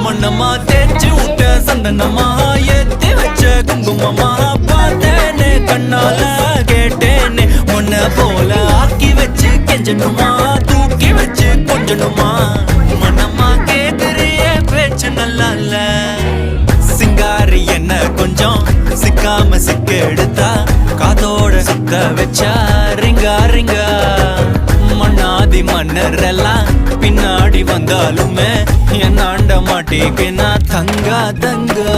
மண்ணமா தேய்ச்சி விட்ட சந்தனமா ஏத்தி வச்ச குங்குமமா பார்த்தேனே கண்ணால கேட்டேனே உன்னை போல ஆக்கி வச்சு கெஞ்சணுமா தூக்கி வச்சு கொஞ்சணுமா மனமா கேக்குறிய பேச்சு நல்லா இல்ல சிங்காரி என்ன கொஞ்சம் சிக்காம சிக்க எடுத்தா காதோட சுத்த வச்சா ரிங்கா ரிங்கா மண்ணாதி மன்னர் எல்லாம் பின்னாடி வந்தாலுமே என் ஆண்ட மாட்டேக்கு நான் தங்கா தங்கா